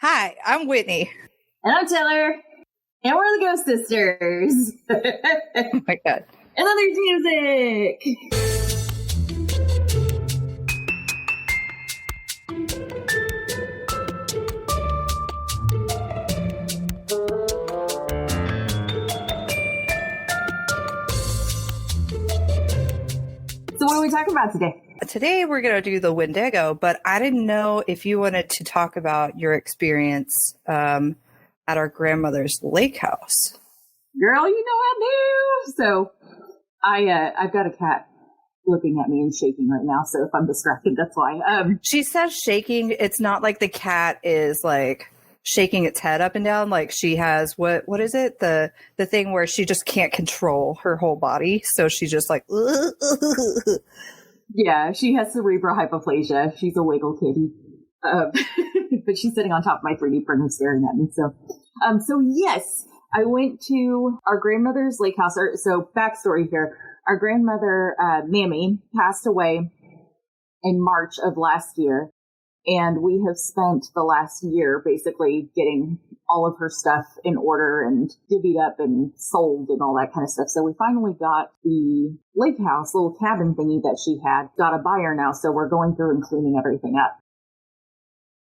Hi, I'm Whitney. And I'm Taylor. And we're the Ghost Sisters. Oh my God. And then there's music. So what are we talking about today? Today we're going to do the Wendigo, but I didn't know if you wanted to talk about your experience at our grandmother's lake house. Girl, you know I do. So I've got a cat looking at me and shaking right now. So if I'm distracted, that's why. She says shaking. It's not like the cat is like shaking its head up and down. Like she has what is it? The thing where she just can't control her whole body. So she's just like, yeah, she has cerebral hypoplasia. She's a wiggle kitty. But she's sitting on top of my 3D printer staring at me. So yes, I went to our grandmother's lake house. So backstory here. Our grandmother, Mammy, passed away in March of last year. And we have spent the last year basically getting all of her stuff in order and divvied up and sold and all that kind of stuff. So we finally got the lake house, little cabin thingy that she had, got a buyer now. So we're going through and cleaning everything up.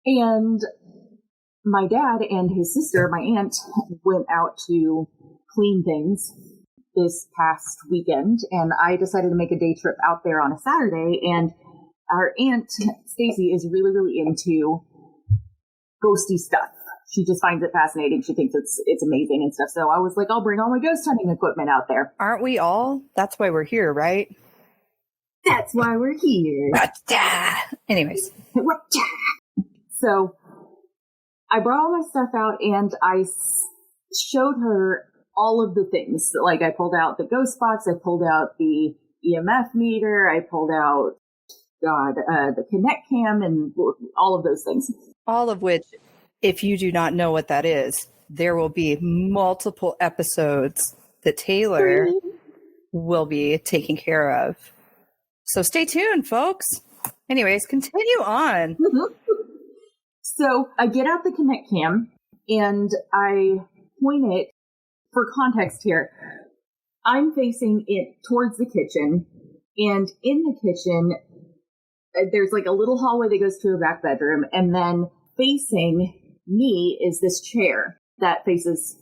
And my dad and his sister, my aunt, went out to clean things this past weekend. And I decided to make a day trip out there on a Saturday. And our aunt, Stacy, is really, really into ghosty stuff. She just finds it fascinating. She thinks it's amazing and stuff. So I was like, I'll bring all my ghost hunting equipment out there. Aren't we all? That's why we're here, right? That's why we're here. Anyways. So I brought all my stuff out and I showed her all of the things. Like I pulled out the ghost box. I pulled out the EMF meter. I pulled out the Connect Cam and all of those things. All of which, if you do not know what that is, there will be multiple episodes that Taylor will be taking care of. So stay tuned, folks. Anyways, continue on. So I get out the Connect Cam and I point it, for context here, I'm facing it towards the kitchen, and in the kitchen, there's like a little hallway that goes to a back bedroom, and then facing me is this chair that faces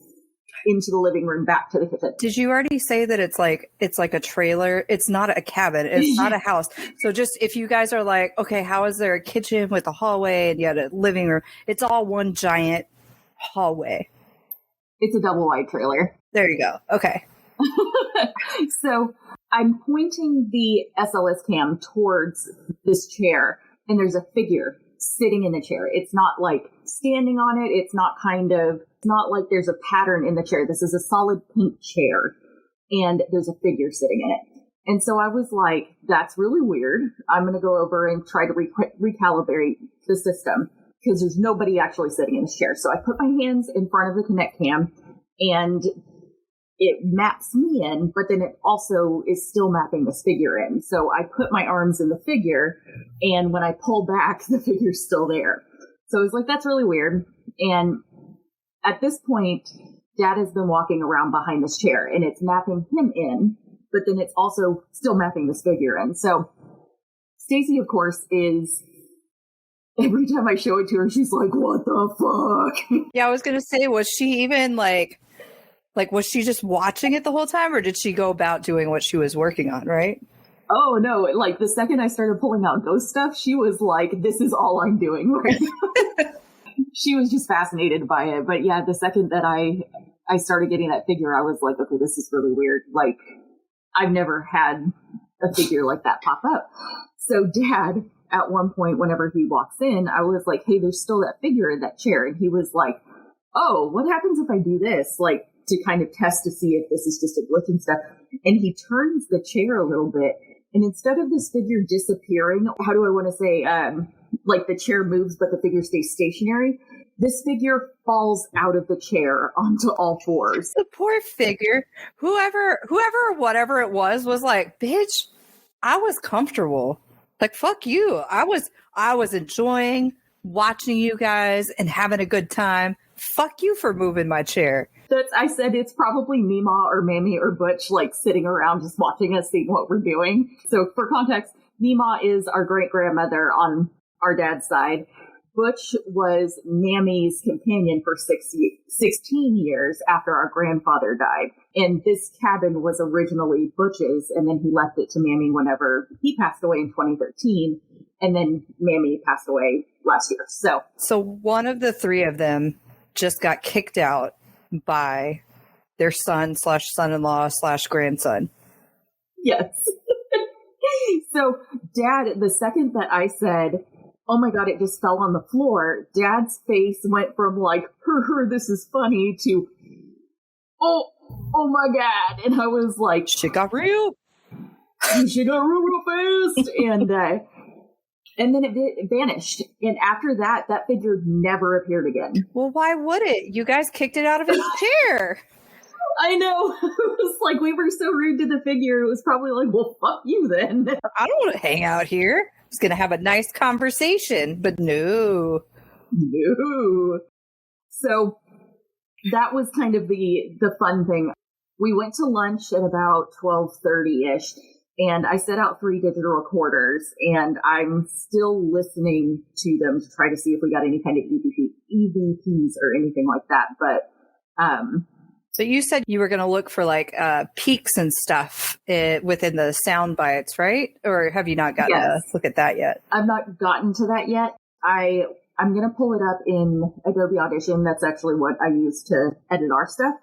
into the living room back to the kitchen. Did you already say that it's like a trailer? It's not a cabin. It's not a house. So just if you guys are like, okay, how is there a kitchen with a hallway and yet a living room? It's all one giant hallway. It's a double wide trailer. There you go. Okay. So I'm pointing the SLS cam towards this chair, and there's a figure sitting in the chair. It's not like standing on it. It's not like there's a pattern in the chair. This is a solid pink chair, and there's a figure sitting in it. And so I was like, that's really weird. I'm going to go over and try to recalibrate the system because there's nobody actually sitting in this chair. So I put my hands in front of the Connect Cam, and it maps me in, but then it also is still mapping this figure in. So I put my arms in the figure, and when I pull back, the figure's still there. So I was like, that's really weird. And at this point, Dad has been walking around behind this chair, and it's mapping him in, but then it's also still mapping this figure in. So Stacy, of course, is... every time I show it to her, she's like, what the fuck? Yeah, I was going to say, was she even like, was she just watching it the whole time, or did she go about doing what she was working on, right? Oh, no. Like, the second I started pulling out ghost stuff, she was like, this is all I'm doing right now. She was just fascinated by it. But yeah, the second that I started getting that figure, I was like, okay, this is really weird. Like, I've never had a figure like that pop up. So Dad, at one point, whenever he walks in, I was like, hey, there's still that figure in that chair. And he was like, oh, what happens if I do this? Like, to kind of test to see if this is just a glitch and stuff. And he turns the chair a little bit. And instead of this figure disappearing, how do I want to say, like the chair moves, but the figure stays stationary, this figure falls out of the chair onto all fours. The poor figure. Whoever, whatever it was like, bitch, I was comfortable. Like, fuck you. I was enjoying watching you guys and having a good time. Fuck you for moving my chair. I said it's probably Mima or Mammy or Butch, like, sitting around just watching us, seeing what we're doing. So for context, Mima is our great-grandmother on our dad's side. Butch was Mammy's companion for 16 years after our grandfather died. And this cabin was originally Butch's, and then he left it to Mammy whenever he passed away in 2013. And then Mammy passed away last year. So one of the three of them just got kicked out by their son/son-in-law/grandson. Yes. So Dad, the second that I said, oh my God, it just fell on the floor, Dad's face went from like, this is funny, to, oh my God. And I was like, shit got real. Shit got real fast. And then it vanished. And after that, that figure never appeared again. Well, why would it? You guys kicked it out of his chair. I know. It was like, we were so rude to the figure. It was probably like, well, fuck you then. I don't want to hang out here. I was going to have a nice conversation, but no. So that was kind of the fun thing. We went to lunch at about 12:30-ish. And I set out 3 digital recorders, and I'm still listening to them to try to see if we got any kind of EVPs or anything like that. But so you said you were going to look for like peaks and stuff within the sound bites, right? Or have you not gotten to look at that yet? I've not gotten to that yet. I'm going to pull it up in Adobe Audition. That's actually what I use to edit our stuff.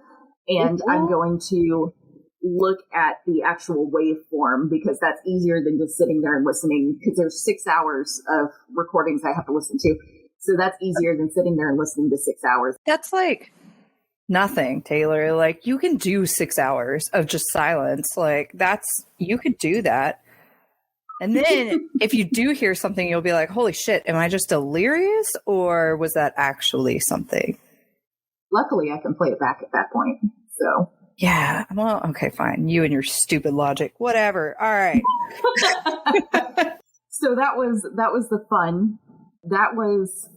And I'm going to look at the actual waveform, because that's easier than just sitting there and listening, because there's 6 hours of recordings I have to listen to. So that's easier than sitting there and listening to 6 hours. That's like nothing, Taylor. Like, you can do 6 hours of just silence. Like, you could do that. And then if you do hear something, you'll be like, holy shit, am I just delirious, or was that actually something? Luckily, I can play it back at that point. So yeah, well, okay, fine. You and your stupid logic. Whatever. All right. So that was the fun. That was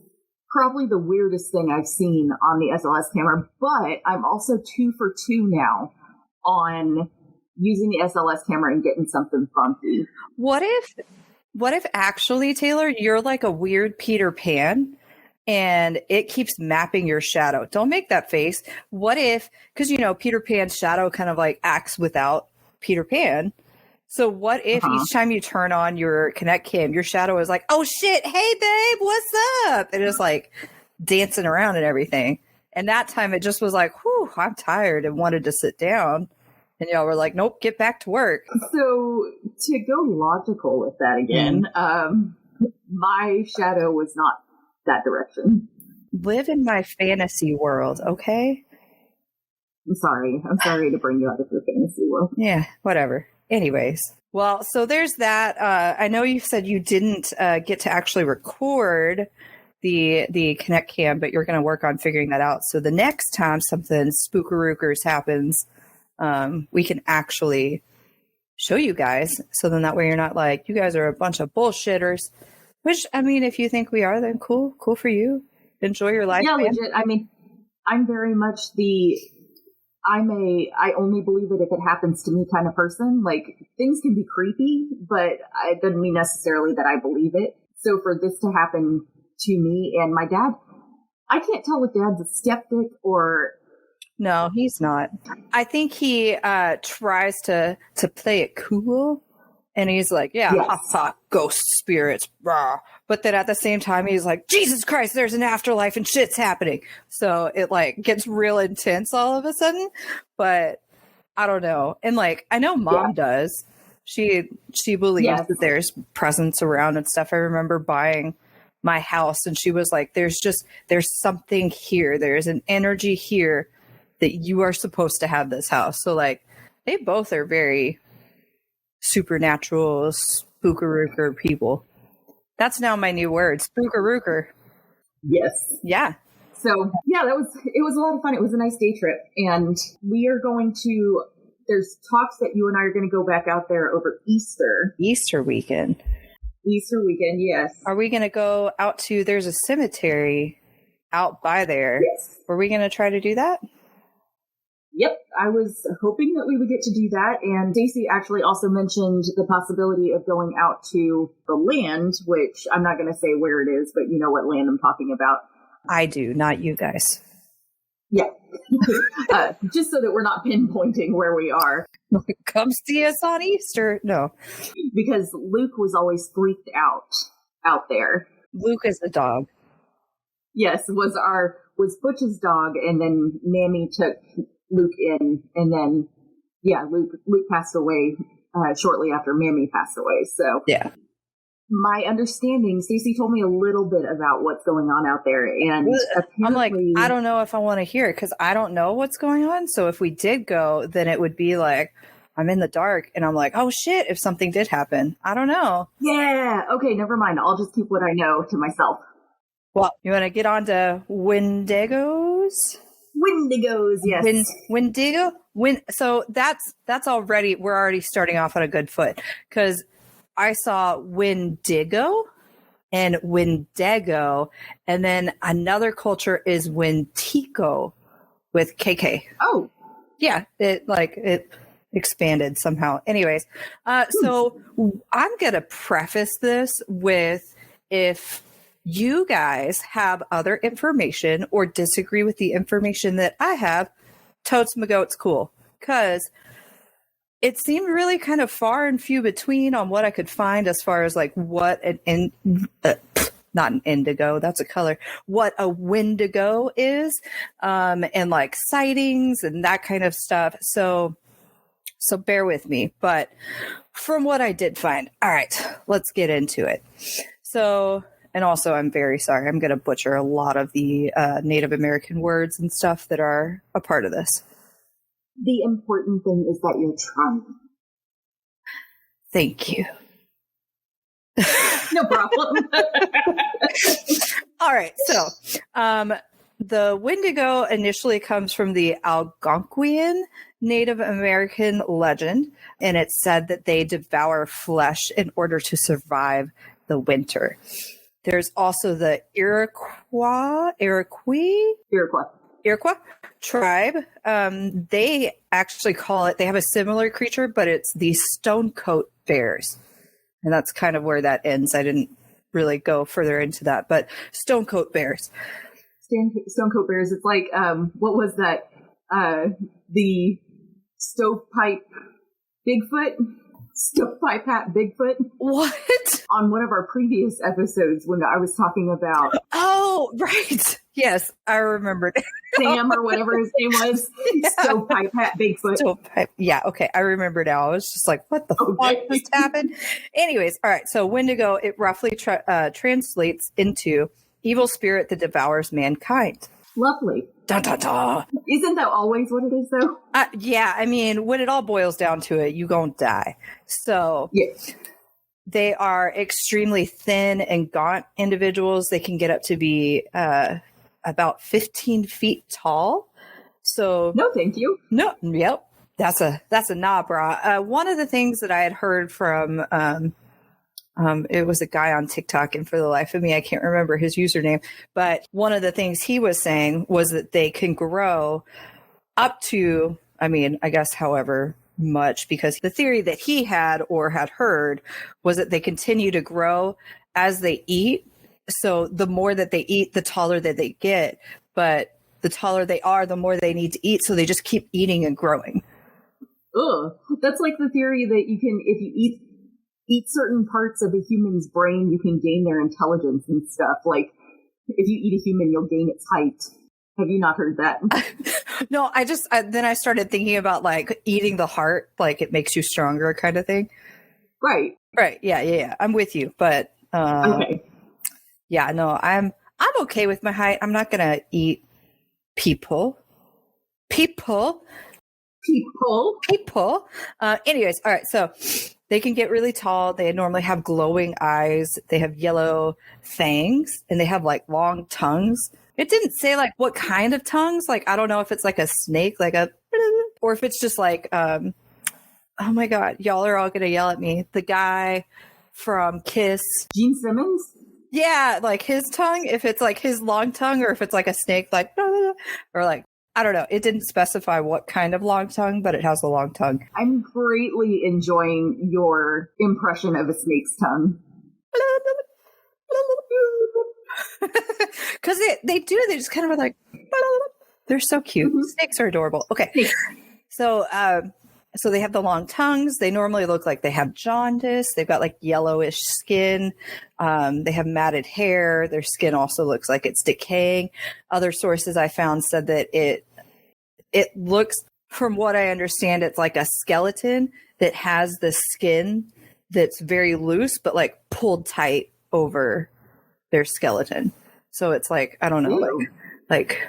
probably the weirdest thing I've seen on the SLS camera, but I'm also 2 for 2 now on using the SLS camera and getting something funky. What if actually, Taylor, you're like a weird Peter Pan, and it keeps mapping your shadow? Don't make that face. What if, because, Peter Pan's shadow kind of like acts without Peter Pan. So what if each time you turn on your Kinect cam, your shadow is like, oh shit, hey babe, what's up? And it's like dancing around and everything. And that time it just was like, whew, I'm tired and wanted to sit down. And y'all were like, nope, get back to work. So to go logical with that again, my shadow was not that direction. Live in my fantasy world, okay? I'm sorry to bring you out of your fantasy world. Yeah, whatever. Anyways, well, so there's that. I know you said you didn't get to actually record the Kinect cam, but you're going to work on figuring that out. So the next time something spookarookers happens, we can actually show you guys. So then that way you're not like, you guys are a bunch of bullshitters. Which, I mean, if you think we are, then cool for you. Enjoy your life. Yeah, man. Legit. I mean, I'm very much I only believe it if it happens to me kind of person. Like, things can be creepy, but it doesn't mean necessarily that I believe it. So for this to happen to me and my dad, I can't tell if Dad's a skeptic or... No, he's not. I think he tries to play it cool. And he's like, yeah, yes. Ghost spirits, rah. But then at the same time, he's like, Jesus Christ, there's an afterlife and shit's happening. So it like gets real intense all of a sudden. But I don't know. And like, I know Mom does. She believes that there's presence around and stuff. I remember buying my house and she was like, there's something here. There's an energy here that you are supposed to have this house. So like, they both are very supernatural, spookarooker people. That's now my new word, spookarooker. Yes. Yeah. So yeah, it was a lot of fun. It was a nice day trip. And we are going to, there's talks that you and I are going to go back out there over Easter weekend. Easter weekend, yes. Are we going to go out to, there's a cemetery out by there. Yes. Were we going to try to do that? Yep, I was hoping that we would get to do that, and Stacey actually also mentioned the possibility of going out to the land, which I'm not going to say where it is, but you know what land I'm talking about. I do, not you guys. Yeah, just so that we're not pinpointing where we are. Come see us on Easter. No. Because Luke was always freaked out there. Luke is the dog. Yes, was Butch's dog, and then Mammy took Luke in, and then Luke passed away shortly after Mammy passed away. So yeah, my understanding, Stacey told me a little bit about what's going on out there, and I'm like, I don't know if I want to hear it because I don't know what's going on. So if we did go, then it would be like I'm in the dark, and I'm like, oh shit, if something did happen, I don't know. Yeah, okay, never mind. I'll just keep what I know to myself. Well, you want to get on to Wendigos? Wendigos, yes. Wendigo? So that's already, we're already starting off on a good foot because I saw Wendigo and Wendigo, and then another culture is Wendigo with KK. Oh. Yeah, it expanded somehow. Anyways, so I'm going to preface this with, if you guys have other information or disagree with the information that I have, totes my goats cool. Because it seemed really kind of far and few between on what I could find as far as like what not an indigo, that's a color, what a Wendigo is, and like sightings and that kind of stuff. So bear with me. But from what I did find, all right, let's get into it. So, and also, I'm very sorry. I'm going to butcher a lot of the Native American words and stuff that are a part of this. The important thing is that you're trying. Thank you. No problem. All right. So, the Wendigo initially comes from the Algonquian Native American legend, and it's said that they devour flesh in order to survive the winter. There's also the Iroquois tribe. They actually call it, they have a similar creature, but it's the stonecoat bears. And that's kind of where that ends. I didn't really go further into that, but stonecoat bears. Stonecoat bears. It's like, what was that? The stovepipe Bigfoot? Stovepipe hat Bigfoot. What? On one of our previous episodes when I was talking about... Oh, right. Yes, I remembered. Sam or whatever his name was. Yeah. Stovepipe hat Bigfoot. Stovepipe. Yeah, okay. I remember now. I was just like, what the fuck just happened? Anyways, all right. So Wendigo, it roughly translates into evil spirit that devours mankind. Lovely. Dun, dun, dun. Isn't that always what it is, though? Yeah, I mean, when it all boils down to it, you gonna die. So yes. They are extremely thin and gaunt individuals. They can get up to be about 15 feet tall. So no, thank you. No, yep. That's a nah, brah. One of the things that I had heard from it was a guy on TikTok, and for the life of me, I can't remember his username. But one of the things he was saying was that they can grow up to, I mean, I guess however much, because the theory that he had or had heard was that they continue to grow as they eat. So the more that they eat, the taller that they get. But the taller they are, the more they need to eat. So they just keep eating and growing. Ugh. That's like the theory that you can, if you eat certain parts of a human's brain, you can gain their intelligence and stuff. Like, if you eat a human, you'll gain its height. Have you not heard that? No, then I started thinking about like eating the heart, like it makes you stronger kind of thing. Right. Right. Yeah. I'm with you. But, okay. Yeah, no, I'm okay with my height. I'm not going to eat people. Anyways. All right. So they can get really tall. They normally have glowing eyes. They have yellow fangs, and they have like long tongues. It didn't say like what kind of tongues. Like, I don't know if it's like a snake, or if it's just like, oh my God, y'all are all going to yell at me. The guy from Kiss. Gene Simmons? Yeah, like his tongue, if it's like his long tongue or if it's like a snake, like, or like, I don't know. It didn't specify what kind of long tongue, but it has a long tongue. I'm greatly enjoying your impression of a snake's tongue. Because they just kind of are like, they're so cute. Mm-hmm. Snakes are adorable. Okay. So they have the long tongues. They normally look like they have jaundice. They've got like yellowish skin. They have matted hair. Their skin also looks like it's decaying. Other sources I found said that it looks, from what I understand, it's like a skeleton that has the skin that's very loose, but like pulled tight over their skeleton. So it's like, I don't know, like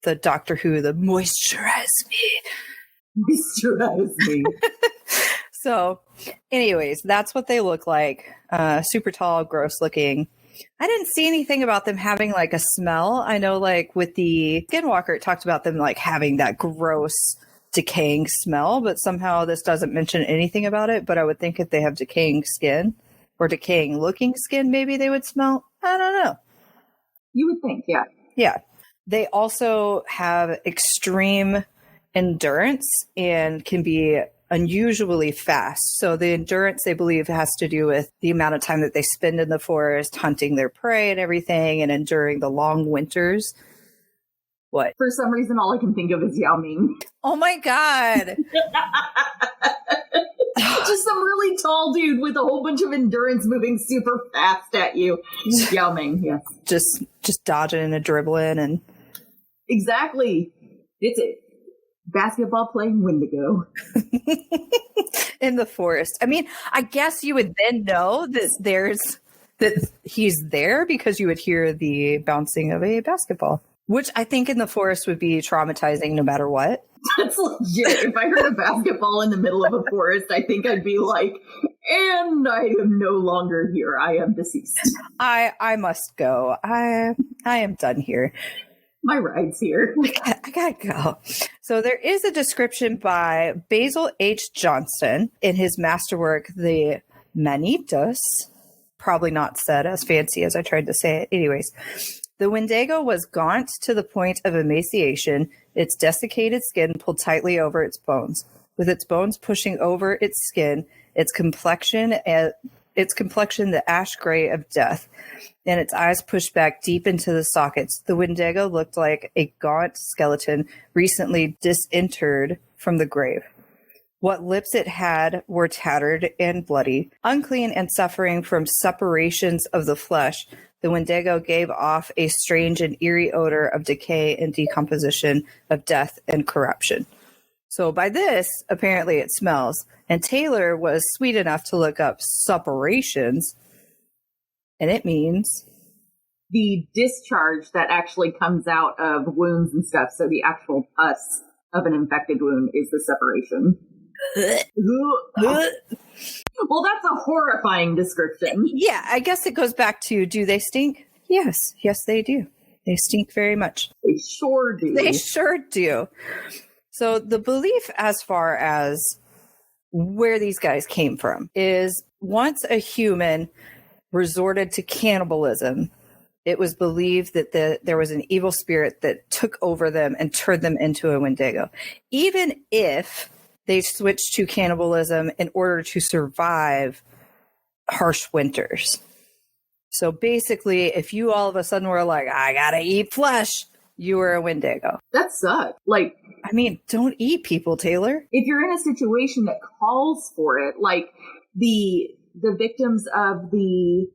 the Doctor Who, the moisturize me. Moisturize me. So anyways, that's what they look like. Super tall, gross looking. I didn't see anything about them having like a smell. I know like with the Skinwalker, it talked about them like having that gross decaying smell, but somehow this doesn't mention anything about it. But I would think if they have decaying skin or decaying looking skin, maybe they would smell. I don't know. You would think, yeah. Yeah. They also have extreme endurance and can be unusually fast. So the endurance, they believe, has to do with the amount of time that they spend in the forest hunting their prey and everything and enduring the long winters. What? For some reason, all I can think of is Yao Ming. Oh my God. Just some really tall dude with a whole bunch of endurance moving super fast at you. Yao Ming, yes. Just dodging and dribbling and... Exactly. It's it. Basketball playing Wendigo. In the forest. I mean, I guess you would then know that he's there because you would hear the bouncing of a basketball, which I think in the forest would be traumatizing no matter what. That's legit. If I heard a basketball in the middle of a forest, I think I'd be like, and I am no longer here. I am deceased. I must go. I am done here. My ride's here. I gotta go. So there is a description by Basil H. Johnston in his masterwork, The Manitos. Probably not said as fancy as I tried to say it. Anyways, the Wendigo was gaunt to the point of emaciation, its desiccated skin pulled tightly over its bones. With its bones pushing over its skin, its complexion the ash gray of death, and its eyes pushed back deep into the sockets. The Wendigo looked like a gaunt skeleton recently disinterred from the grave. What lips it had were tattered and bloody. Unclean and suffering from suppurations of the flesh, the Wendigo gave off a strange and eerie odor of decay and decomposition, of death and corruption. So by this, apparently it smells. And Taylor was sweet enough to look up suppurations, and it means the discharge that actually comes out of wounds and stuff. So the actual pus of an infected wound is the separation. Well, that's a horrifying description. Yeah, I guess it goes back to, do they stink? Yes, they do. They stink very much. They sure do. They sure do. So the belief as far as where these guys came from is once a human resorted to cannibalism, it was believed that there was an evil spirit that took over them and turned them into a Wendigo. Even if they switched to cannibalism in order to survive harsh winters. So basically, if you all of a sudden were like, I gotta eat flesh, you were a Wendigo. That sucks. Like, I mean, don't eat people, Taylor. If you're in a situation that calls for it, like the victims of the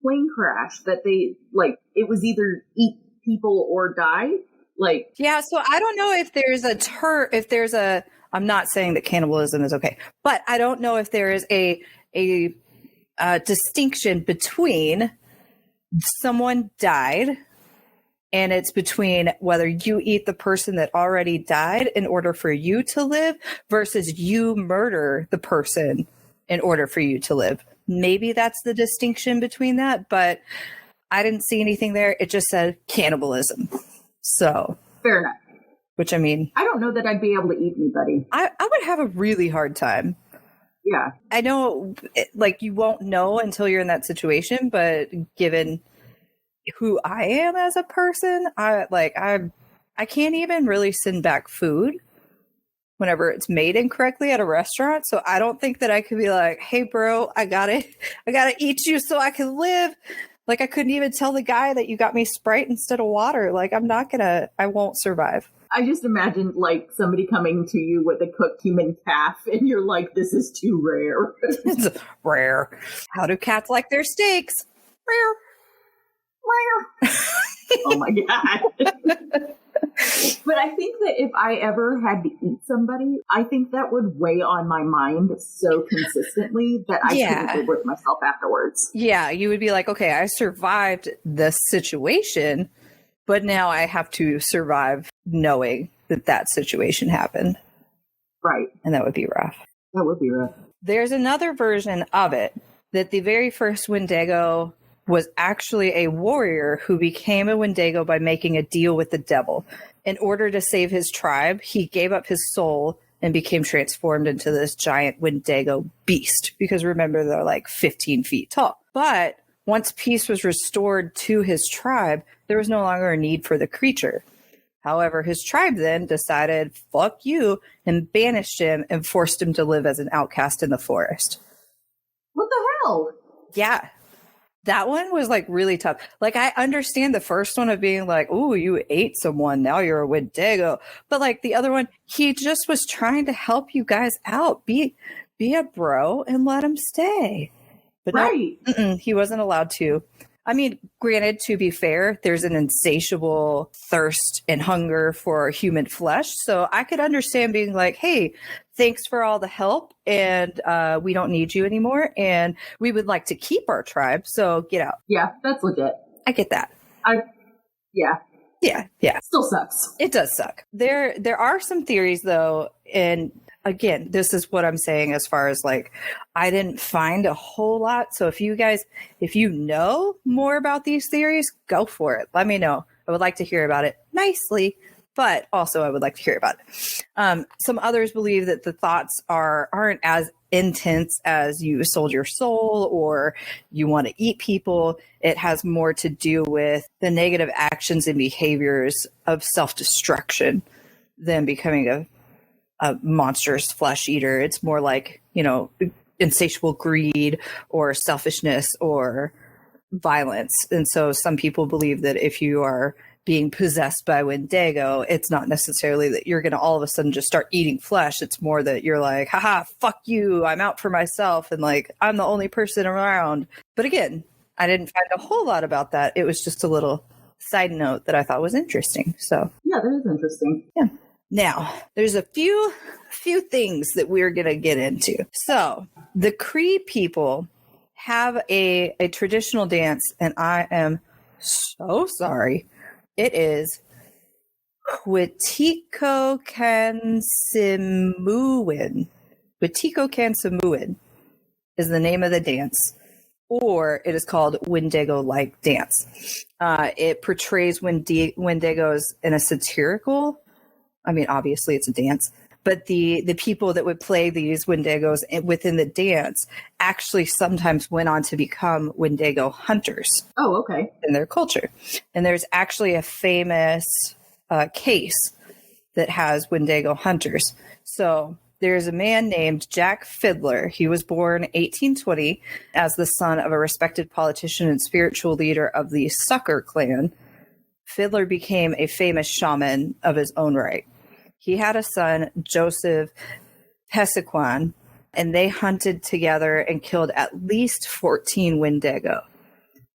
plane crash, that they, like, it was either eat people or die. Like, yeah, so I don't know if there's I'm not saying that cannibalism is okay, but I don't know if there is a distinction between someone died and it's between whether you eat the person that already died in order for you to live versus you murder the person in order for you to live. Maybe that's the distinction between that, but I didn't see anything there. It just said cannibalism. So fair enough. Which, I mean, I don't know that I'd be able to eat anybody. I would have a really hard time. Yeah. I know, like, you won't know until you're in that situation, but given who I am as a person, I can't even really send back food whenever it's made incorrectly at a restaurant. So I don't think that I could be like, hey bro, I gotta eat you so I can live. Like, I couldn't even tell the guy that you got me Sprite instead of water. Like, I won't survive. I just imagined like somebody coming to you with a cooked human calf and you're like, this is too rare. It's rare. How do cats like their steaks? Rare. Oh my God. But I think that if I ever had to eat somebody, I think that would weigh on my mind so consistently that I couldn't live with myself afterwards. Yeah, you would be like, okay, I survived this situation, but now I have to survive knowing that that situation happened. Right. And that would be rough. That would be rough. There's another version of it that the very first Wendigo was actually a warrior who became a Wendigo by making a deal with the devil. In order to save his tribe, he gave up his soul and became transformed into this giant Wendigo beast. Because remember, they're like 15 feet tall. But once peace was restored to his tribe, there was no longer a need for the creature. However, his tribe then decided, fuck you, and banished him and forced him to live as an outcast in the forest. What the hell? Yeah. That one was like really tough. Like, I understand the first one of being like, ooh, you ate someone, now you're a Wendigo. But like the other one, he just was trying to help you guys out. Be a bro and let him stay. But right. No, he wasn't allowed to. I mean, granted, to be fair, there's an insatiable thirst and hunger for human flesh. So I could understand being like, hey, thanks for all the help. And we don't need you anymore. And we would like to keep our tribe. So get out. Yeah, that's legit. I get that. Yeah. Yeah. Still sucks. It does suck. There are some theories, though. And again, this is what I'm saying as far as like, I didn't find a whole lot. So if you know more about these theories, go for it. Let me know. I would like to hear about it nicely, but also I would like to hear about it. Some others believe that the thoughts aren't as intense as you sold your soul or you want to eat people. It has more to do with the negative actions and behaviors of self-destruction than becoming a monstrous flesh eater. It's more like, insatiable greed or selfishness or violence. And so some people believe that if you are being possessed by Wendigo, it's not necessarily that you're going to all of a sudden just start eating flesh. It's more that you're like, haha, fuck you, I'm out for myself, and like, I'm the only person around. But again, I didn't find a whole lot about that. It was just a little side note that I thought was interesting. So yeah, that is interesting. Yeah. Now, there's a few things that we're going to get into. So the Cree people have a traditional dance, and I am so sorry. It is Wetiko Kansimuin. Wetiko Kansimuin is the name of the dance, or it is called Wendigo-like dance. It portrays Wendigos in a satirical, I mean, obviously it's a dance, but the people that would play these Wendigos within the dance actually sometimes went on to become Wendigo hunters. Oh, okay. In their culture. And there's actually a famous case that has Wendigo hunters. So there's a man named Jack Fiddler. He was born 1820 as the son of a respected politician and spiritual leader of the Sucker clan. Fiddler became a famous shaman of his own right. He had a son, Joseph Pesequan, and they hunted together and killed at least 14 Wendigo,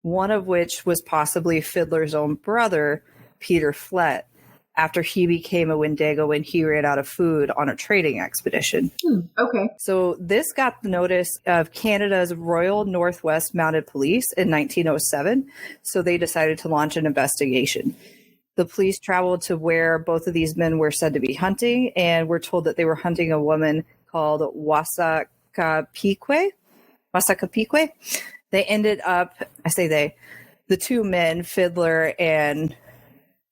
one of which was possibly Fiddler's own brother, Peter Flett, after he became a Wendigo when he ran out of food on a trading expedition. Okay. So this got the notice of Canada's Royal Northwest Mounted Police in 1907, so they decided to launch an investigation. The police traveled to where both of these men were said to be hunting, and were told that they were hunting a woman called Wasakapique. They ended up, the two men, Fiddler and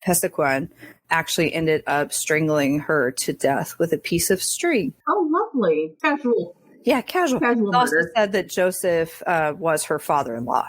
Pesequan, actually ended up strangling her to death with a piece of string. Oh, lovely. Casual. Yeah, casual. Casual It also murder. said that Joseph was her father-in-law.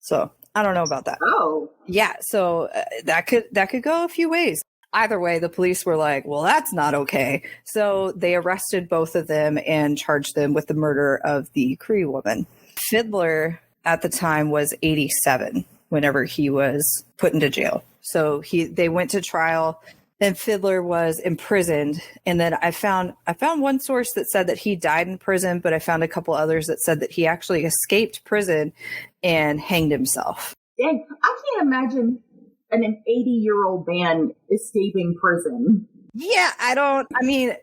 So I don't know about that. Oh. Yeah, so that could go a few ways. Either way, the police were like, well, that's not okay. So they arrested both of them and charged them with the murder of the Cree woman. Fiddler at the time was 87 whenever he was put into jail. So they went to trial. Then Fiddler was imprisoned, and then I found one source that said that he died in prison, but I found a couple others that said that he actually escaped prison and hanged himself. Dang, I can't imagine an 80-year-old man escaping prison. Yeah,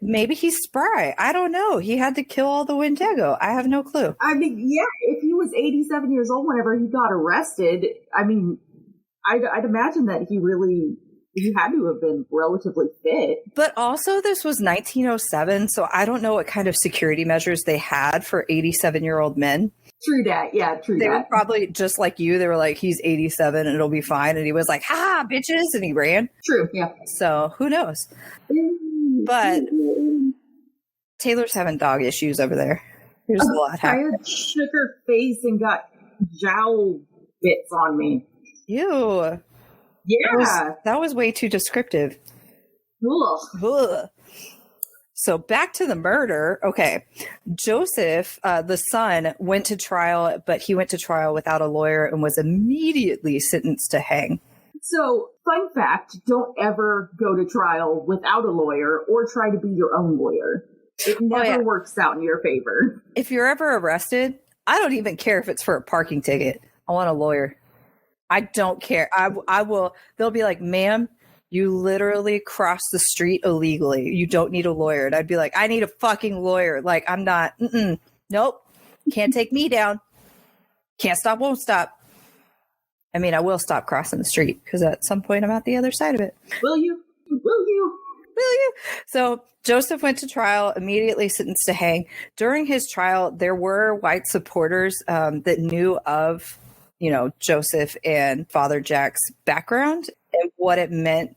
maybe he's spry. I don't know. He had to kill all the Wendigo. I have no clue. I mean, yeah, if he was 87 years old whenever he got arrested, I mean, I'd imagine that he had to have been relatively fit. But also, this was 1907, so I don't know what kind of security measures they had for 87-year-old men. True that. Yeah, true they that. They were probably just like you. They were like, he's 87 and it'll be fine. And he was like, ha, bitches. And he ran. True, yeah. So who knows? But Taylor's having dog issues over there. There's a lot happening. I shook her face and got jowl bits on me. Ew. Yeah. That was way too descriptive. Ugh. So back to the murder. Okay. Joseph, the son, went to trial, but he went to trial without a lawyer and was immediately sentenced to hang. So, fun fact, don't ever go to trial without a lawyer or try to be your own lawyer. It never works out in your favor. If you're ever arrested, I don't even care if it's for a parking ticket. I want a lawyer. I don't care. I will. They'll be like, ma'am, you literally crossed the street illegally. You don't need a lawyer. And I'd be like, I need a fucking lawyer. Like, I'm not. Nope. Can't take me down. Can't stop, won't stop. I mean, I will stop crossing the street because at some point I'm at the other side of it. Will you? Will you? Will you? So Joseph went to trial, immediately sentenced to hang. During his trial, there were white supporters that knew of, Joseph and Father Jack's background and what it meant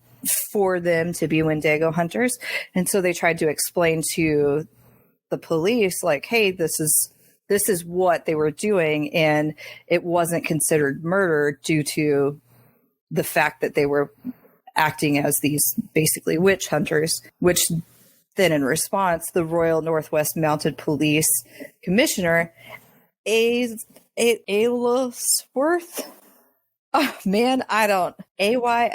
for them to be Wendigo hunters. And so they tried to explain to the police, like, hey, this is what they were doing, and it wasn't considered murder due to the fact that they were acting as these basically witch hunters, which then in response, the Royal Northwest Mounted Police Commissioner, Aylesworth, oh man, I don't, Aylesworth,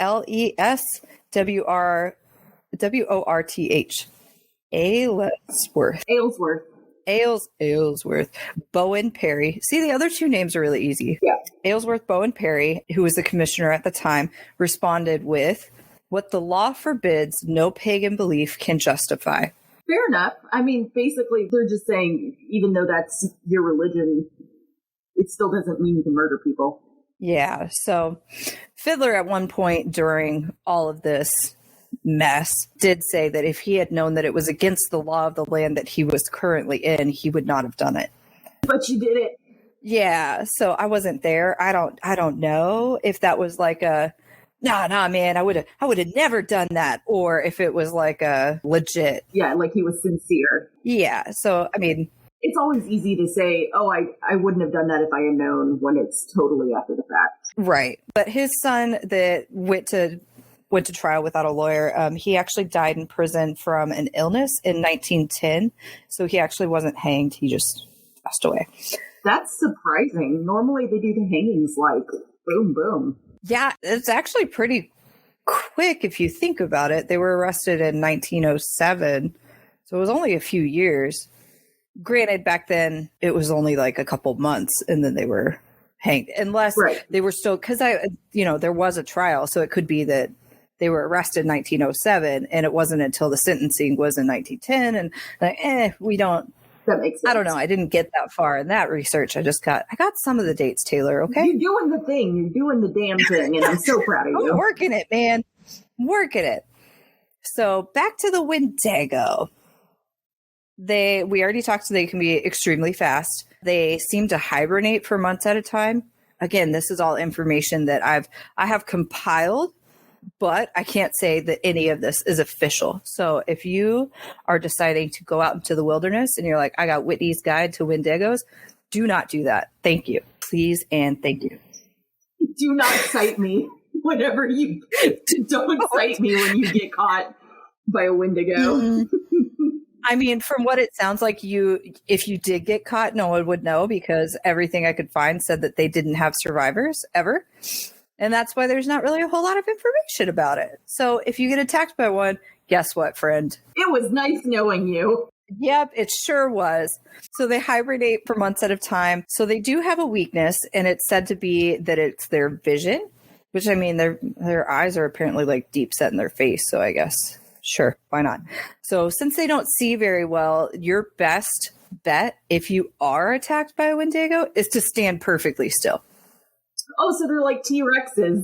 Aylesworth, Bowen Perry. See, the other two names are really easy. Yeah. Aylesworth Bowen Perry, who was the commissioner at the time, responded with, what the law forbids, no pagan belief can justify. Fair enough. I mean, basically, they're just saying, even though that's your religion, it still doesn't mean you can murder people. Yeah. So Fiddler at one point during all of this mess did say that if he had known that it was against the law of the land that he was currently in, he would not have done it. But you did it. Yeah, so I wasn't there. I don't know if that was like a nah man, I would have never done that, or if it was like a legit. Yeah, like he was sincere. Yeah, so I mean, it's always easy to say, oh, I wouldn't have done that if I had known, when it's totally after the fact. Right. But his son that went to trial without a lawyer, he actually died in prison from an illness in 1910. So he actually wasn't hanged. He just passed away. That's surprising. Normally they do the hangings like boom, boom. Yeah, it's actually pretty quick if you think about it. They were arrested in 1907. So it was only a few years. Granted, back then it was only like a couple months and then they were hanged. Unless they were still, because there was a trial. So it could be that they were arrested in 1907 and it wasn't until the sentencing was in 1910. And we don't. That makes sense. I don't know. I didn't get that far in that research. I got some of the dates, Taylor. Okay. You're doing the thing. You're doing the damn thing. And I'm so proud of you. I'm working it, man. I'm working it. So back to the Wendigo. We already talked, they can be extremely fast. They seem to hibernate for months at a time. Again, this is all information that I have compiled but I can't say that any of this is official. So if you are deciding to go out into the wilderness and you're like, I got Whitney's Guide to Wendigos, do not do that. Thank you. Please and thank you. Do not cite me whenever you don't cite me when you get caught by a Wendigo. I mean, from what it sounds like, if you did get caught, no one would know because everything I could find said that they didn't have survivors ever. And that's why there's not really a whole lot of information about it. So if you get attacked by one, guess what, friend? It was nice knowing you. Yep, it sure was. So they hibernate for months at a time. So they do have a weakness, and it's said to be that it's their vision, which I mean, their eyes are apparently like deep set in their face. So I guess, sure, why not? So since they don't see very well, your best bet if you are attacked by a Wendigo is to stand perfectly still. Oh, so they're like T-Rexes.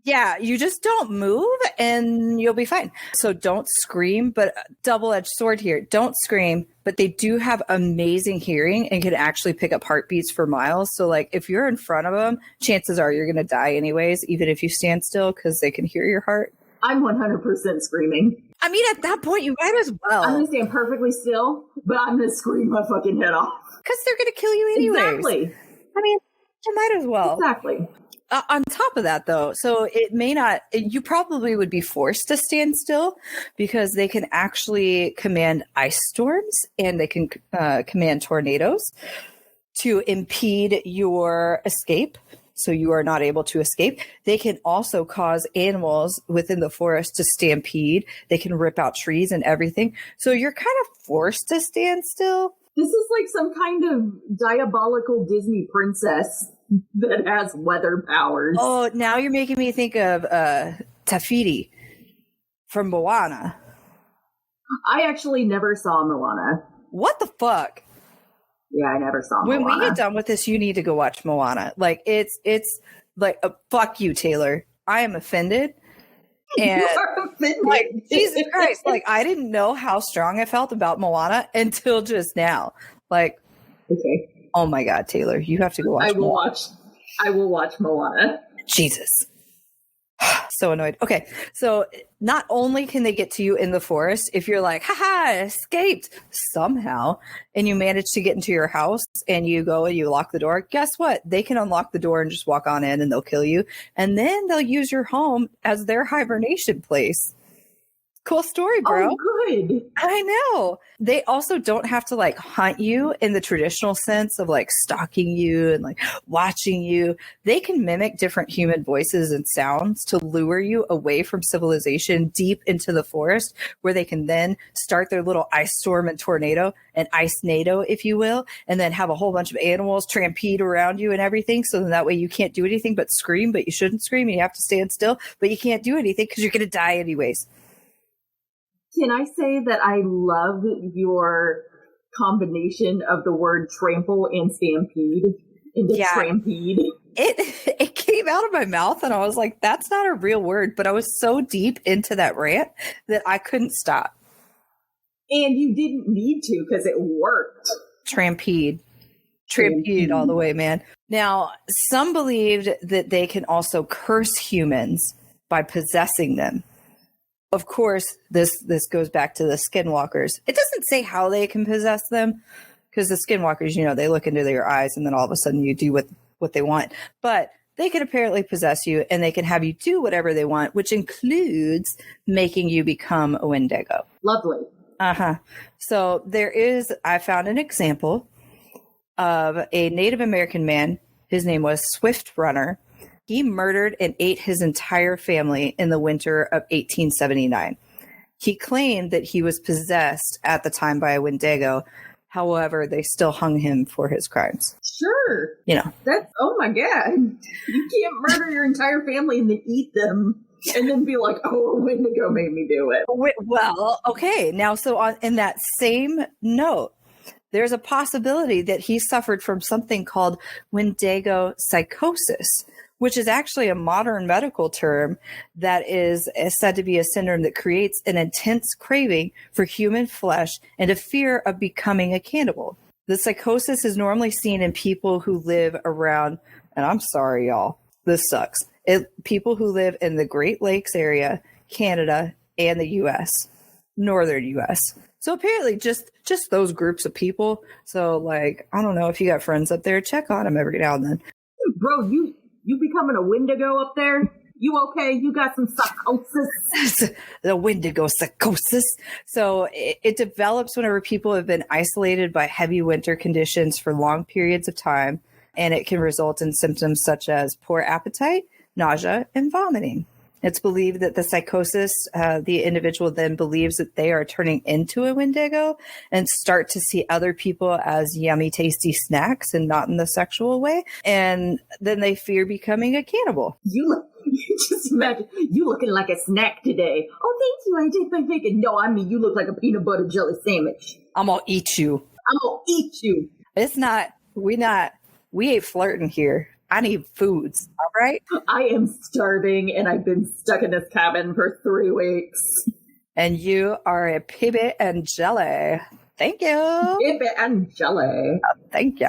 Yeah, you just don't move and you'll be fine. So don't scream, but double-edged sword here. Don't scream, but they do have amazing hearing and can actually pick up heartbeats for miles. So like if you're in front of them, chances are you're going to die anyways, even if you stand still because they can hear your heart. I'm 100% screaming. I mean, at that point, you might as well. I'm going to stand perfectly still, but I'm going to scream my fucking head off. Because they're going to kill you anyways. Exactly. I mean, you might as well. Exactly. On top of that, though, so it may not, you probably would be forced to stand still because they can actually command ice storms and they can command tornadoes to impede your escape. So you are not able to escape. They can also cause animals within the forest to stampede. They can rip out trees and everything. So you're kind of forced to stand still. This is like some kind of diabolical Disney princess that has weather powers. Oh, now you're making me think of Tafiti from Moana. I actually never saw Moana. What the fuck? Yeah, I never saw Moana. When we get done with this, you need to go watch Moana. Like it's like fuck you, Taylor. I am offended. And you are offended. Like Jesus Christ, like I didn't know how strong I felt about Moana until just now. Like, okay. Oh my God, Taylor, you have to go watch Moana. I will watch Moana. Jesus. So annoyed. Okay, so not only can they get to you in the forest, if you're like, haha, I escaped somehow, and you manage to get into your house and you go and you lock the door, guess what? They can unlock the door and just walk on in and they'll kill you. And then they'll use your home as their hibernation place. Cool story, bro. Oh, good. I know. They also don't have to like hunt you in the traditional sense of like stalking you and like watching you. They can mimic different human voices and sounds to lure you away from civilization deep into the forest where they can then start their little ice storm and tornado and ice NATO, if you will, and then have a whole bunch of animals trampede around you and everything. So then that way you can't do anything but scream, but you shouldn't scream. You have to stand still, but you can't do anything because you're going to die anyways. Can I say that I love your combination of the word trample and stampede into trampede? It came out of my mouth and I was like, that's not a real word. But I was so deep into that rant that I couldn't stop. And you didn't need to because it worked. Trampede all the way, man. Now, some believed that they can also curse humans by possessing them. Of course, this goes back to the skinwalkers. It doesn't say how they can possess them because the skinwalkers, you know, they look into their eyes and then all of a sudden you do what they want. But they can apparently possess you and they can have you do whatever they want, which includes making you become a Wendigo. Lovely. Uh-huh. So I found an example of a Native American man. His name was Swift Runner. He murdered and ate his entire family in the winter of 1879. He claimed that he was possessed at the time by a Wendigo. However, they still hung him for his crimes. Sure. You know. That's, oh my God. You can't murder your entire family and then eat them and then be like, oh, a Wendigo made me do it. Well, okay. Now, so in that same note, there's a possibility that he suffered from something called Wendigo psychosis, which is actually a modern medical term that is said to be a syndrome that creates an intense craving for human flesh and a fear of becoming a cannibal. The psychosis is normally seen in people who live around, and I'm sorry, y'all, this sucks. People who live in the Great Lakes area, Canada, and the U.S., northern U.S. So apparently just those groups of people. So, like, I don't know if you got friends up there, check on them every now and then. Bro, you becoming a Wendigo up there? You okay? You got some psychosis? The Wendigo psychosis. So it develops whenever people have been isolated by heavy winter conditions for long periods of time, and it can result in symptoms such as poor appetite, nausea, and vomiting. It's believed that the psychosis, the individual then believes that they are turning into a Wendigo and start to see other people as yummy, tasty snacks and not in the sexual way. And then they fear becoming a cannibal. You just imagine you looking like a snack today. Oh, thank you. I did my bacon. No, I mean, you look like a peanut butter jelly sandwich. I'm going to eat you. I'm going to eat you. We ain't flirting here. I need foods, all right? I am starving, and I've been stuck in this cabin for 3 weeks. And you are a pibit and jelly. Thank you. Pibit and jelly. Thank you.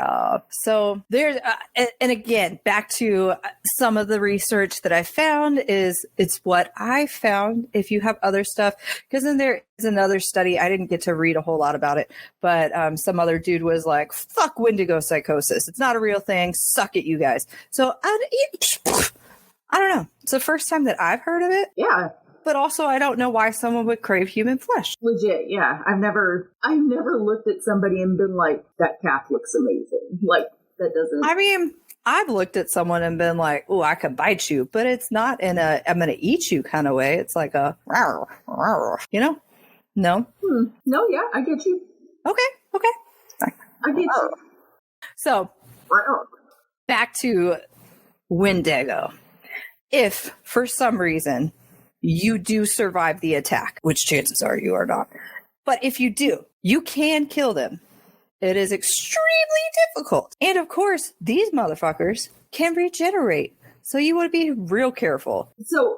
So there's, and again, back to some of the research that I found it's what I found. If you have other stuff, because then there is another study. I didn't get to read a whole lot about it, but some other dude was like, "Fuck Wendigo psychosis. It's not a real thing. Suck it, you guys." So I don't know. It's the first time that I've heard of it. Yeah. But also, I don't know why someone would crave human flesh. Legit, yeah. I've never looked at somebody and been like, that calf looks amazing. Like, that doesn't... I mean, I've looked at someone and been like, oh, I could bite you. But it's not in a, I'm going to eat you kind of way. It's like a, you know? No? No, yeah, I get you. Okay. I get you. So, back to Wendigo. If, for some reason, you do survive the attack, which chances are you are not. But if you do, you can kill them. It is extremely difficult. And of course, these motherfuckers can regenerate. So you want to be real careful. So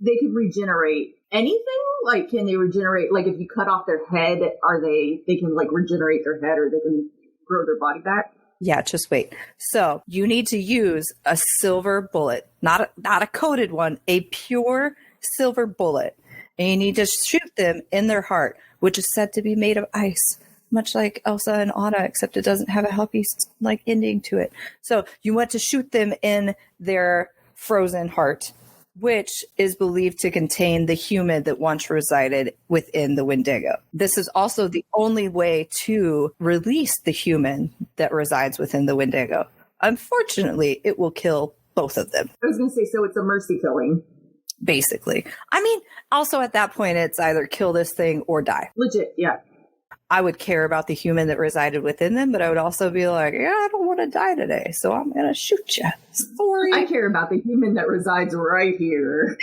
they can regenerate anything? Like, can they regenerate? Like, if you cut off their head, they can like regenerate their head, or they can grow their body back? Yeah, just wait. So you need to use a silver bullet, not a coated one, a pure silver bullet, and you need to shoot them in their heart, which is said to be made of ice, much like Elsa and Anna, except it doesn't have a happy like ending to it. So you want to shoot them in their frozen heart, which is believed to contain the human that once resided within the Wendigo. This is also the only way to release the human that resides within the Wendigo. Unfortunately, it will kill both of them. I was going to say, so it's a mercy killing. Basically. I mean, also at that point, it's either kill this thing or die. Legit, yeah. I would care about the human that resided within them, but I would also be like, yeah, I don't want to die today, so I'm going to shoot you. Sorry. I care about the human that resides right here.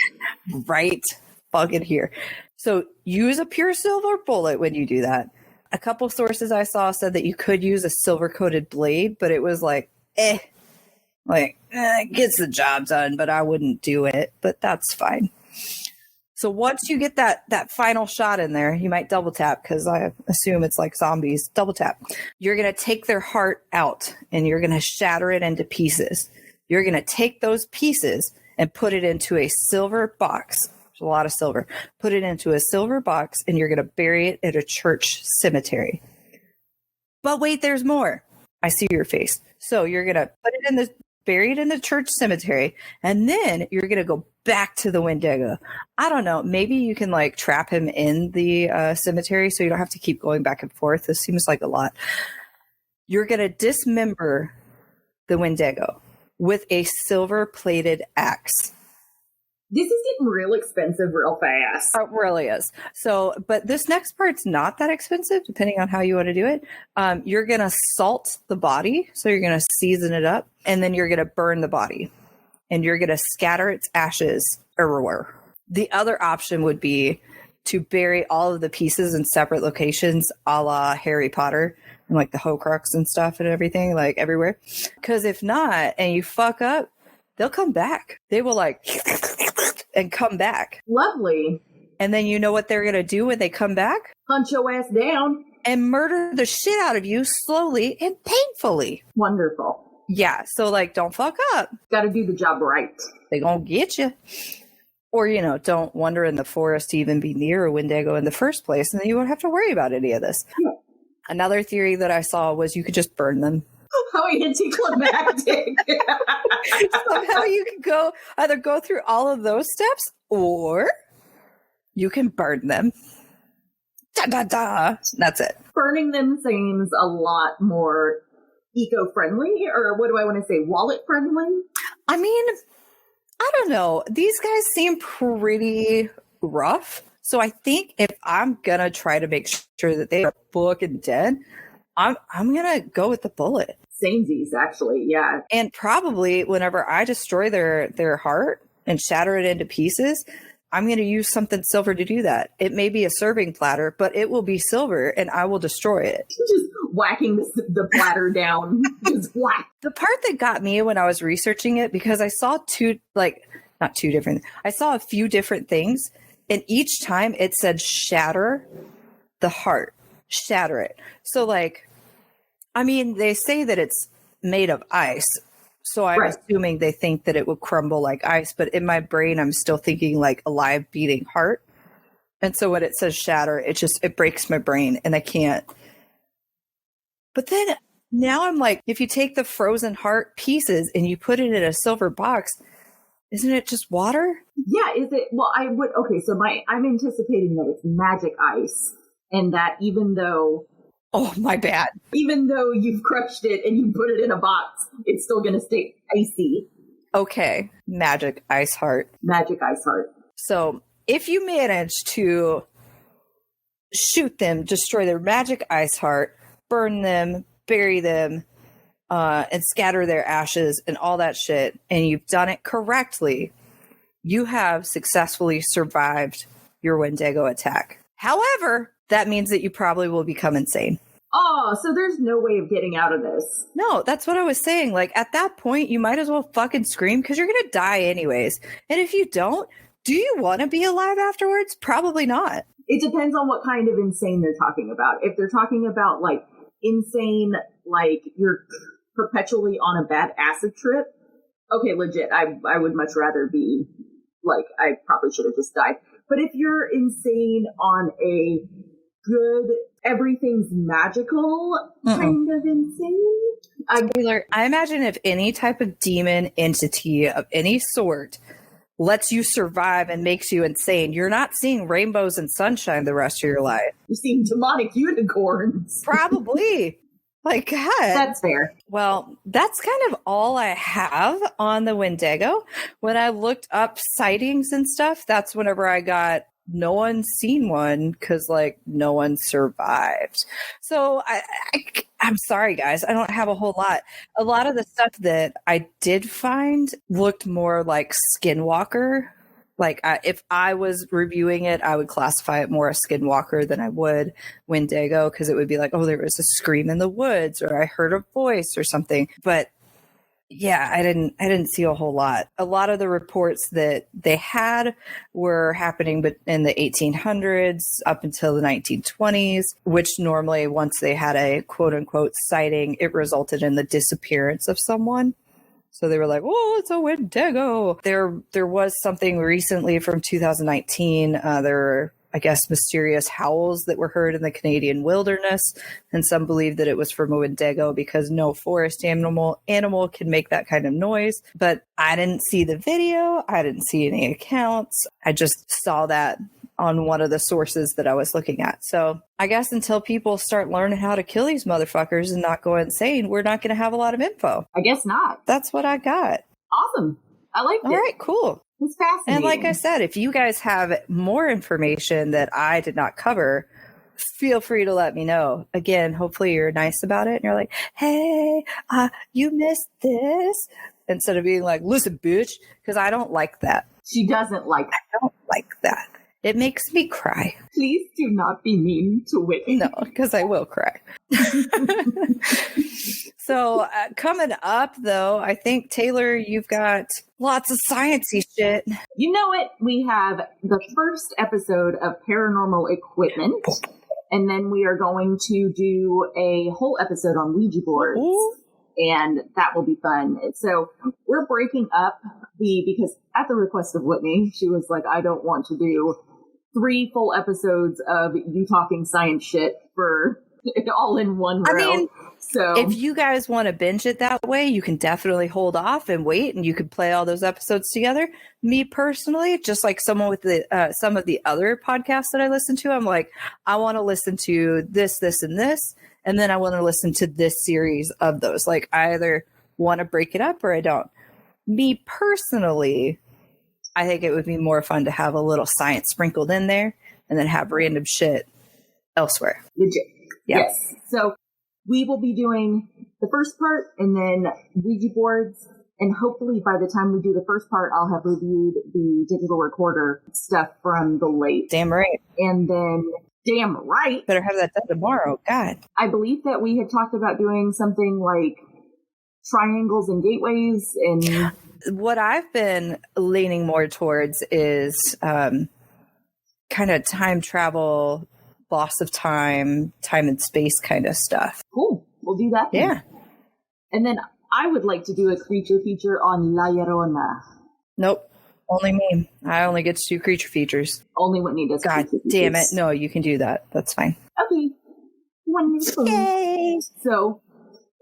Right fucking here. So use a pure silver bullet when you do that. A couple sources I saw said that you could use a silver-coated blade, but it was like, it gets the job done, but I wouldn't do it. But that's fine. So once you get that final shot in there, you might double tap, because I assume it's like zombies. Double tap. You're going to take their heart out and you're going to shatter it into pieces. You're going to take those pieces and put it into a silver box. There's a lot of silver. Put it into a silver box and you're going to bury it at a church cemetery. But wait, there's more. I see your face. So you're going to bury it in the church cemetery, and then you're going to go back to the Wendigo. I don't know. Maybe you can like trap him in the cemetery so you don't have to keep going back and forth. This seems like a lot. You're going to dismember the Wendigo with a silver-plated axe. This is getting real expensive real fast. It really is. So, but this next part's not that expensive, depending on how you want to do it. You're going to salt the body. So you're going to season it up, and then you're going to burn the body, and you're going to scatter its ashes everywhere. The other option would be to bury all of the pieces in separate locations, a la Harry Potter, and like the Horcrux and stuff and everything, like everywhere. Because if not, and you fuck up, they'll come back. They will like and come back. Lovely. And then you know what they're going to do when they come back? Hunt your ass down. And murder the shit out of you slowly and painfully. Wonderful. Yeah, so like, don't fuck up. Got to do the job right. They gonna get you. Or, don't wander in the forest to even be near a Wendigo in the first place, and then you won't have to worry about any of this. Yeah. Another theory that I saw was you could just burn them. How anticlimactic. Somehow you can either go through all of those steps, or you can burn them. Da, da, da. That's it. Burning them seems a lot more eco-friendly, or what do I want to say, wallet-friendly? I mean, I don't know. These guys seem pretty rough. So I think if I'm going to try to make sure that they are fucking dead, I'm going to go with the bullet. Samesies, actually, yeah. And probably whenever I destroy their heart and shatter it into pieces, I'm going to use something silver to do that. It may be a serving platter, but it will be silver and I will destroy it. Just whacking the platter down. Just whack. The part that got me when I was researching it, because I saw I saw a few different things, and each time it said shatter the heart, shatter it. So they say that it's made of ice. So I'm assuming they think that it will crumble like ice, but in my brain, I'm still thinking like a live beating heart. And so when it says shatter, it breaks my brain and I can't. But then now I'm like, if you take the frozen heart pieces and you put it in a silver box, isn't it just water? Yeah, is it? Well, I'm anticipating that it's magic ice, and that even though my bad. Even though you've crushed it and you put it in a box, it's still going to stay icy. Okay. Magic ice heart. Magic ice heart. So if you manage to shoot them, destroy their magic ice heart, burn them, bury them, and scatter their ashes and all that shit, and you've done it correctly, you have successfully survived your Wendigo attack. However, that means that you probably will become insane. Oh, so there's no way of getting out of this. No, that's what I was saying. Like, at that point, you might as well fucking scream because you're going to die anyways. And if you don't, do you want to be alive afterwards? Probably not. It depends on what kind of insane they're talking about. If they're talking about, like, insane, like, you're perpetually on a bad acid trip, okay, legit, I would much rather be, like, I probably should have just died. But if you're insane on a good, everything's magical kind of insane. Taylor, I imagine if any type of demon entity of any sort lets you survive and makes you insane, you're not seeing rainbows and sunshine the rest of your life. You're seeing demonic unicorns. Probably. Like, God. That's fair. Well, that's kind of all I have on the Wendigo. When I looked up sightings and stuff, that's whenever I got no one's seen one because, like, no one survived. So I'm sorry, guys. I don't have a whole lot. A lot of the stuff that I did find looked more like Skinwalker. Like, if I was reviewing it, I would classify it more as Skinwalker than I would Wendigo, because it would be like, oh, there was a scream in the woods, or I heard a voice or something. But yeah, I didn't see a whole lot. A lot of the reports that they had were happening in the 1800s up until the 1920s, which normally, once they had a quote unquote sighting, it resulted in the disappearance of someone. So they were like, oh, it's a Wendigo. There was something recently from 2019. There were, I guess, mysterious howls that were heard in the Canadian wilderness. And some believe that it was from a Wendigo because no forest animal can make that kind of noise. But I didn't see the video. I didn't see any accounts. I just saw that on one of the sources that I was looking at. So I guess until people start learning how to kill these motherfuckers and not go insane, we're not going to have a lot of info. I guess not. That's what I got. Awesome. I like it. All right, cool. It's fascinating. And like I said, if you guys have more information that I did not cover, feel free to let me know. Again, hopefully you're nice about it and you're like, hey, you missed this. Instead of being like, listen, bitch, because I don't like that. She doesn't like that. I don't like that. It makes me cry. Please do not be mean to Whitney. No, because I will cry. So coming up, though, I think, Taylor, you've got lots of sciencey shit. You know it. We have the first episode of Paranormal Equipment, and then we are going to do a whole episode on Ouija boards. Ooh. and that will be fun. So we're breaking up because at the request of Whitney, she was like, I don't want to do 3 full episodes of you talking science shit for all in one row. I mean, so if you guys want to binge it that way, you can definitely hold off and wait, and you can play all those episodes together. Me personally, just like someone with some of the other podcasts that I listen to, I'm like, I want to listen to this, and this, and then I want to listen to this series of those. Like, I either want to break it up or I don't. Me personally, I think it would be more fun to have a little science sprinkled in there and then have random shit elsewhere. Legit. Yeah. Yes. So we will be doing the first part and then Ouija boards. And hopefully by the time we do the first part, I'll have reviewed the digital recorder stuff from the late. Damn right. And then, damn right. Better have that done tomorrow. God. I believe that we had talked about doing something like triangles and gateways. And what I've been leaning more towards is kind of time travel, loss of time and space kind of stuff. Cool. We'll do that then. Yeah. And then I would like to do a creature feature on La Llorona. Nope. Only me. I only get to do creature features. Only Whitney does. God damn it. No, you can do that. That's fine. Okay. Wonderful. Yay. So,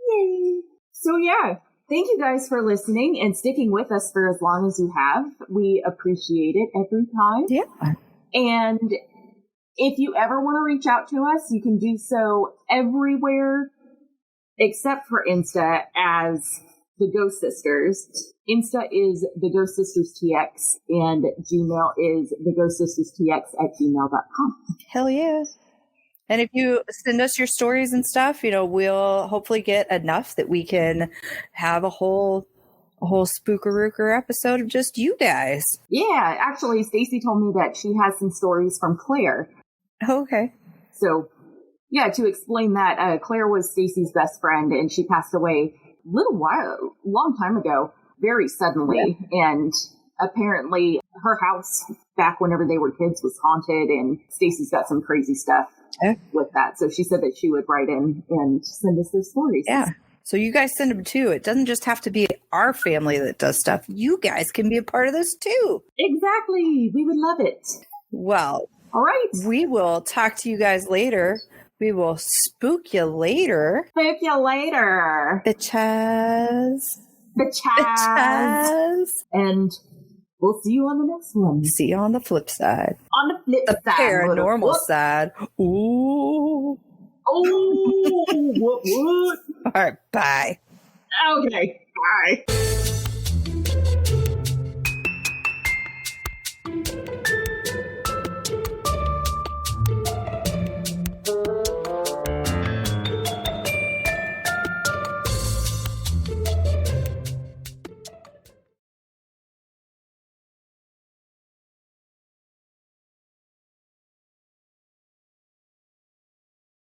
yay. So yeah. Thank you guys for listening and sticking with us for as long as you have. We appreciate it every time. Yeah. And if you ever want to reach out to us, you can do so everywhere except for Insta as The Ghost Sisters. Insta is The Ghost Sisters TX and Gmail is TheGhostSistersTX@gmail.com. Hell yeah. And if you send us your stories and stuff, we'll hopefully get enough that we can have a whole spookarooker episode of just you guys. Yeah, actually, Stacy told me that she has some stories from Claire. Okay. So, yeah, to explain that, Claire was Stacy's best friend, and she passed away long time ago, very suddenly. Yeah. And apparently, her house back whenever they were kids was haunted, and Stacy's got some crazy stuff with that. So she said that she would write in and send us those stories. Yeah. So you guys send them too. It doesn't just have to be our family that does stuff. You guys can be a part of this too. Exactly. We would love it. Well, all right. We will talk to you guys later. We will spook you later. Spook you later. Bitches. And we'll see you on the next one. See you on the flip side. On the flip side. The paranormal side. Ooh. Oh, what? All right, bye. Okay, bye.